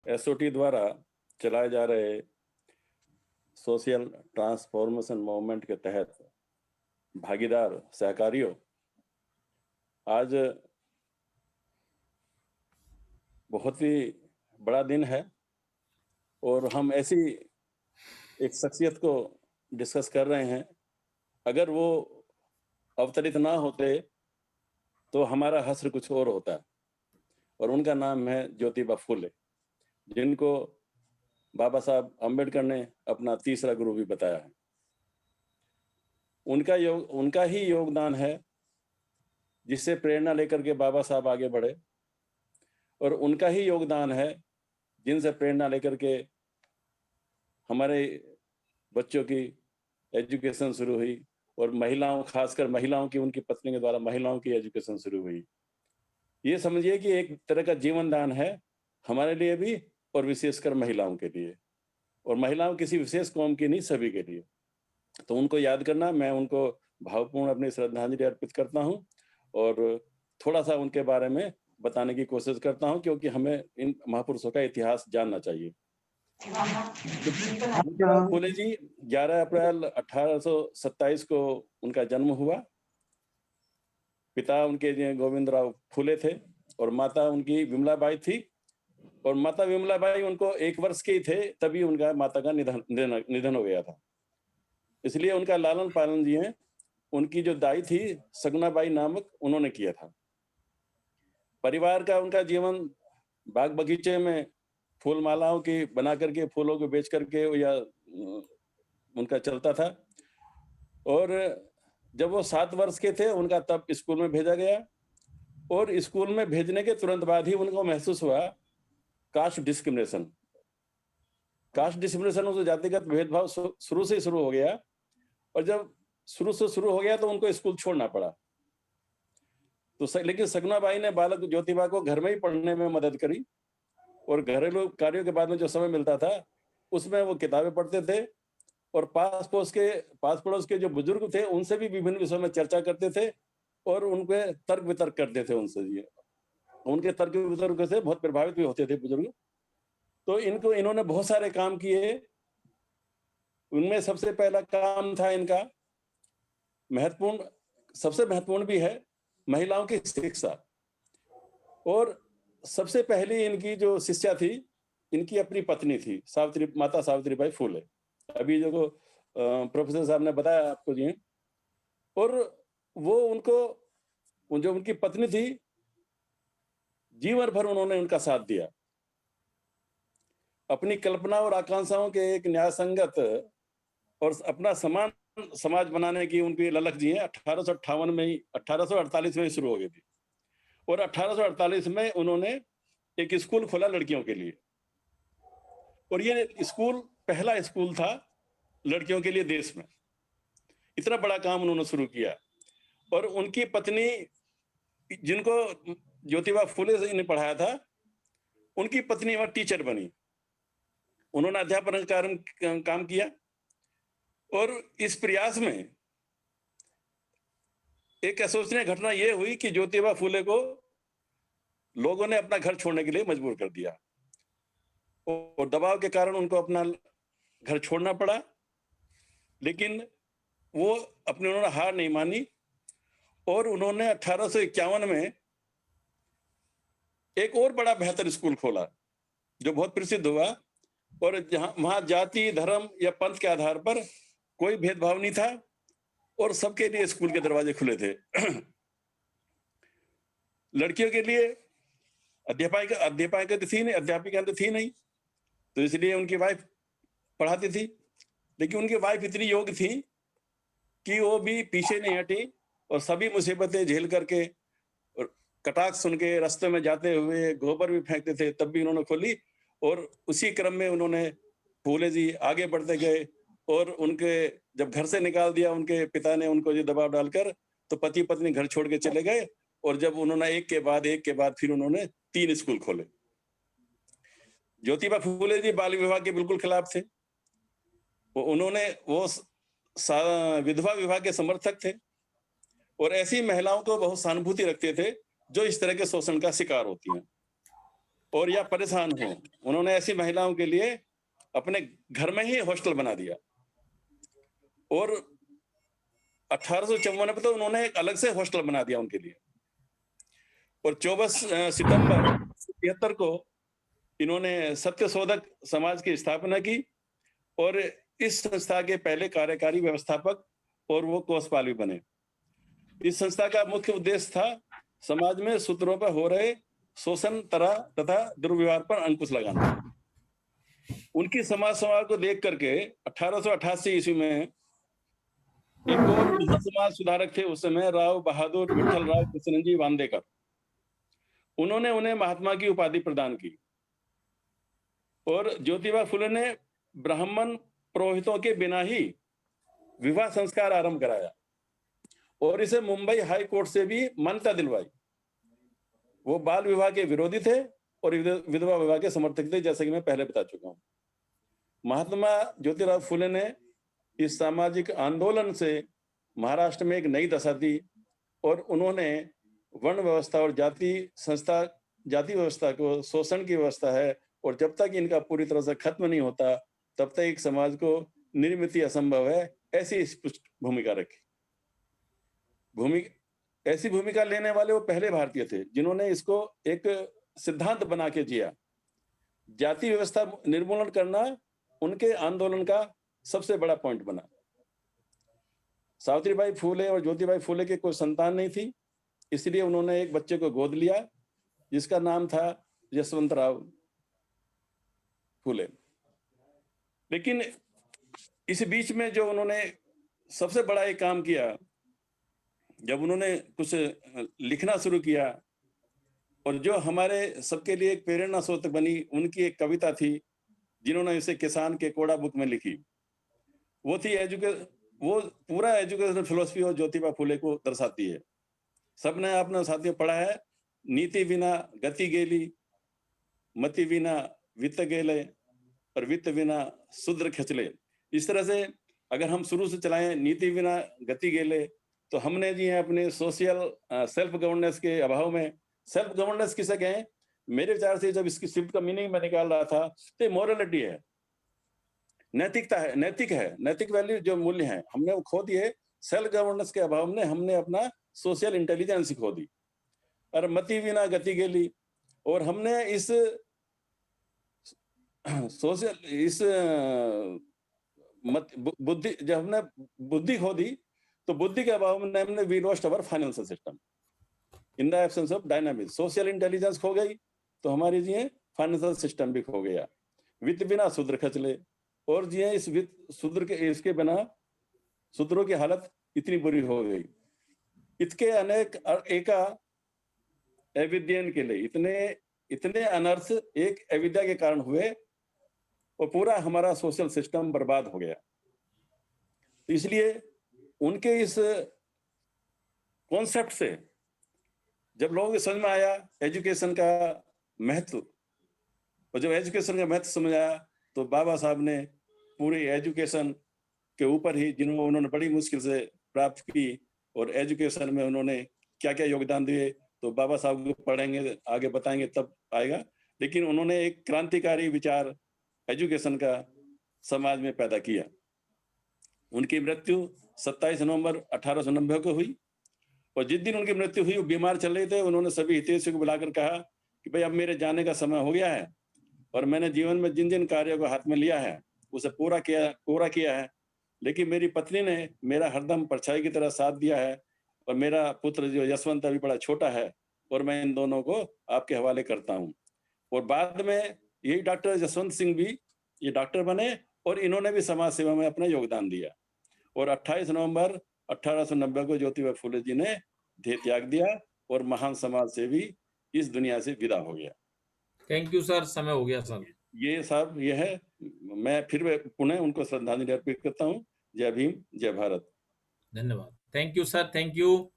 SOT द्वारा चलाए जा रहे सोशल ट्रांसफॉर्मेशन मूवमेंट के तहत भागीदार सहकारियों, आज बहुत ही बड़ा दिन है और हम ऐसी एक शख्सियत को डिस्कस कर रहे हैं। अगर वो अवतरित ना होते तो हमारा हश्र कुछ और होता, और उनका नाम है ज्योतिबा फुले, जिनको बाबा साहब अम्बेडकर ने अपना तीसरा गुरु भी बताया है। उनका ही योगदान है जिससे प्रेरणा लेकर के बाबा साहब आगे बढ़े, और उनका ही योगदान है जिनसे प्रेरणा लेकर के हमारे बच्चों की एजुकेशन शुरू हुई, और महिलाओं, खासकर महिलाओं की, उनकी पत्नी के द्वारा महिलाओं की एजुकेशन शुरू हुई। ये समझिए कि एक तरह का जीवन दान है हमारे लिए भी, और विशेषकर महिलाओं के लिए, और महिलाओं किसी विशेष कौम की नहीं, सभी के लिए। तो उनको याद करना, मैं उनको भावपूर्ण अपनी श्रद्धांजलि अर्पित करता हूं और थोड़ा सा उनके बारे में बताने की कोशिश करता हूं, क्योंकि हमें इन महापुरुषों का इतिहास जानना चाहिए। ज्योतिबा फुले जी 11 अप्रैल 1827 को उनका जन्म हुआ। पिता उनके गोविंदराव फुले थे और माता उनकी विमलाबाई थी, और माता विमलाबाई उनको 1 वर्ष के ही थे तभी उनका माता का निधन हो गया था। इसलिए उनका लालन पालन जी है उनकी जो दाई थी सगुनाबाई नामक, उन्होंने किया था। परिवार का उनका जीवन बाग बगीचे में फूल मालाओं की बना करके, फूलों को बेच करके या उनका चलता था। और जब वो 7 वर्ष के थे उनका तब स्कूल में भेजा गया, और स्कूल में भेजने के तुरंत बाद ही उनको महसूस हुआ कास्ट डिस्क्रिमिनेशन। कास्ट डिस्क्रिमिनेशन, उस जातिगत भेदभाव शुरू से शुरू हो गया, और जब शुरू से शुरू हो गया तो उनको स्कूल छोड़ना पड़ा। तो लेकिन सगुनाबाई ने बालक ज्योतिबा को घर में ही पढ़ने में मदद करी, और घरेलू कार्यों के बाद में जो समय मिलता था उसमें वो किताबें पढ़ते थे, और पास पड़ोस के जो बुजुर्ग थे उनसे भी विभिन्न विषयों में चर्चा करते थे, और उनके तर्क वितर्क करते थे उनसे। उनके तर्क वितर्क से बहुत प्रभावित भी होते थे बुजुर्ग। तो इन्होंने बहुत सारे काम किए। उनमें सबसे पहला काम था इनका सबसे महत्वपूर्ण भी है, महिलाओं की शिक्षा। और सबसे पहली इनकी जो शिष्या थी, इनकी अपनी पत्नी थी माता सावित्रीबाई फुले। अभी जो प्रोफेसर साहब ने बताया आपको जी। और वो जो उनकी पत्नी थी, जीवन भर उन्होंने उनका साथ दिया। अपनी कल्पना और आकांक्षाओं के एक न्याय संगत और अपना समान समाज बनाने की उनकी ललक जी है 1848 में शुरू हो गई थी, और 1848 में उन्होंने एक स्कूल खोला लड़कियों के लिए, और ये स्कूल पहला स्कूल था लड़कियों के लिए देश में। इतना बड़ा काम उन्होंने शुरू किया। और उनकी पत्नी, जिनको ज्योतिबा फुले ने पढ़ाया था, उनकी पत्नी वहां टीचर बनी। उन्होंने अध्यापन का काम किया, और इस प्रयास में एक अशोचनीय घटना यह हुई कि ज्योतिबा फुले को लोगों ने अपना घर छोड़ने के लिए मजबूर कर दिया, और दबाव के कारण उनको अपना घर छोड़ना पड़ा। लेकिन वो उन्होंने हार नहीं मानी, और उन्होंने 1851 में एक और बड़ा बेहतर स्कूल खोला जो बहुत प्रसिद्ध हुआ, और वहां जाति, धर्म या पंथ के आधार पर कोई भेदभाव नहीं था, और सबके लिए स्कूल के दरवाजे खुले थे। लड़कियों के लिए अध्यापिका तो थी नहीं, तो इसलिए उनकी वाइफ पढ़ाती थी। लेकिन उनकी वाइफ इतनी योग्य थी कि वो भी पीछे नहीं हटी, और सभी मुसीबतें झेल करके, और कटाक्ष सुन के रास्ते में जाते हुए गोबर भी फेंकते थे, तब भी उन्होंने खोली। और उसी क्रम में उन्होंने, फूले जी आगे बढ़ते गए, और उनके जब घर से निकाल दिया उनके पिता ने उनको जो दबाव डालकर, तो पति पत्नी घर छोड़ के चले गए। और जब उन्होंने एक के बाद फिर उन्होंने 3 स्कूल खोले। ज्योतिबा फुले जी बाल विवाह के बिल्कुल खिलाफ थे। वो विधवा विवाह के समर्थक थे, और ऐसी महिलाओं को बहुत सहानुभूति रखते थे जो इस तरह के शोषण का शिकार होती हैं। और या परेशान हो, उन्होंने ऐसी महिलाओं के लिए अपने घर में ही हॉस्टल बना दिया। और 1854 में तो उन्होंने एक अलग से हॉस्टल बना दिया उनके लिए। और 24 सितंबर 73 को इन्होंने सत्यशोधक समाज की स्थापना की और इस संस्था के पहले कार्यकारी व्यवस्थापक और वो कोषपाल भी बने। इस संस्था का मुख्य उद्देश्य था समाज में सूत्रों पर हो रहे शोषण तथा दुर्व्यवहार पर अंकुश लगाना। उनकी समाज सेवा को देख करके 1888 ईस्वी में एक और महासमाज सुधारक थे उस समय, राव बहादुर विठल राव कृष्णजी वांदेकर। उन्होंने उन्हें महात्मा की उपाधि प्रदान की और ज्योतिबा फुले ने ब्राह्मण पुरोहितों के बिना ही विवाह संस्कार आरंभ कराया और इसे मुंबई हाई कोर्ट से भी मान्यता दिलवाई। वो बाल विवाह के विरोधी थे और विधवा विवाह के समर्थक थे, जैसे कि मैं पहले बता चुका हूं। महात्मा ज्योतिराव फुले ने इस सामाजिक आंदोलन से महाराष्ट्र में एक नई दशा दी और उन्होंने वर्ण व्यवस्था और जाति व्यवस्था को शोषण की व्यवस्था है और जब तक इनका पूरी तरह से खत्म नहीं होता तब तक एक समाज को निर्मित असंभव है, ऐसी भूमिका रखी। ऐसी भूमिका लेने वाले वो पहले भारतीय थे जिन्होंने इसको एक सिद्धांत बना के जिया। जाति व्यवस्था निर्मूलन करना उनके आंदोलन का सबसे बड़ा पॉइंट बना। सावित्रीबाई फुले और ज्योतिबाई फुले के कोई संतान नहीं थी, इसलिए उन्होंने एक बच्चे को गोद लिया जिसका नाम था यशवंतराव फुले। लेकिन इस बीच में जो उन्होंने सबसे बड़ा एक काम किया, जब उन्होंने कुछ लिखना शुरू किया और जो हमारे सबके लिए एक प्रेरणा स्रोत बनी, उनकी एक कविता थी जिन्होंने इसे किसान के कोड़ा बुक में लिखी। वो थी वो पूरा एजुकेशनल फिलोसफी और ज्योतिबा फुले को दर्शाती है। सबने आपने साथियों पढ़ा है, नीति बिना गति गेली, मति बिना वित्त गेले और वित्त बिना शूद्र खिचले। इस तरह से अगर हम शुरू से चलाएं, नीति बिना गति गेले, तो हमने जी है अपने सोशल सेल्फ गवर्नेंस के अभाव में, सेल्फ गवर्नेंस किसे कहें, मेरे विचार से जब इसकी शब्द का मीनिंग में निकाल रहा था तो मोरलिटी है, नैतिकता है, नैतिक वैल्यू जो मूल्य है हमने वो खो दिए। सेल्फ गवर्नेंस के अभाव में हमने अपना सोशल इंटेलिजेंस खो दी और मति बिना गति गेली। और हमने इस सोशल बुद्धि, जब हमने बुद्धि खो दी तो बुद्धि के अभाव में हमने we lost our financial system in the absence of dynamics. Social intelligence खो गई तो हमारी जी फाइनेंशियल सिस्टम भी खो गया। वित्त बिना शूद्र खचले, और जी इस वित्त शूद्र के इसके बिना शूद्रों की हालत इतनी बुरी हो गई। इसके अनेक एका अविद्यन के लिए इतने अनर्थ एक अविद्या के कारण हुए और पूरा हमारा सोशल सिस्टम बर्बाद हो गया। तो इसलिए उनके इस कॉन्सेप्ट से जब लोगों को समझ में आया एजुकेशन का महत्व, और जब एजुकेशन का महत्व समझ आया तो बाबा साहब ने पूरी एजुकेशन के ऊपर ही, जिन्होंने उन्होंने बड़ी मुश्किल से प्राप्त की और एजुकेशन में उन्होंने क्या क्या योगदान दिए तो बाबा साहब को पढ़ेंगे, आगे बताएंगे तब आएगा। लेकिन उन्होंने एक क्रांतिकारी विचार एजुकेशन का समाज में पैदा किया। उनकी मृत्यु 27 नवंबर 1890 को हुई और जिस दिन उनकी मृत्यु हुई वो बीमार चल रहे थे। उन्होंने सभी हितैषियों को बुलाकर कहा कि भाई अब मेरे जाने का समय हो गया है और मैंने जीवन में जिन जिन कार्यों को हाथ में लिया है उसे पूरा किया है, लेकिन मेरी पत्नी ने मेरा हरदम परछाई की तरह साथ दिया है और मेरा पुत्र जो यशवंत अभी बड़ा छोटा है और मैं इन दोनों को आपके हवाले करता हूँ। और बाद में यही डॉक्टर जसवंत सिंह भी ये डॉक्टर बने और इन्होंने भी समाज सेवा में अपना योगदान दिया। और 28 नवंबर 1890 को ज्योतिबा फुले जी ने देह त्याग दिया और महान समाज सेवी इस दुनिया से विदा हो गया। थैंक यू सर, समय हो गया सर। ये साहब ये है, मैं फिर पुनः उनको श्रद्धांजलि अर्पित करता हूँ। जय भीम, जय भारत। धन्यवाद। Thank you sir, thank you.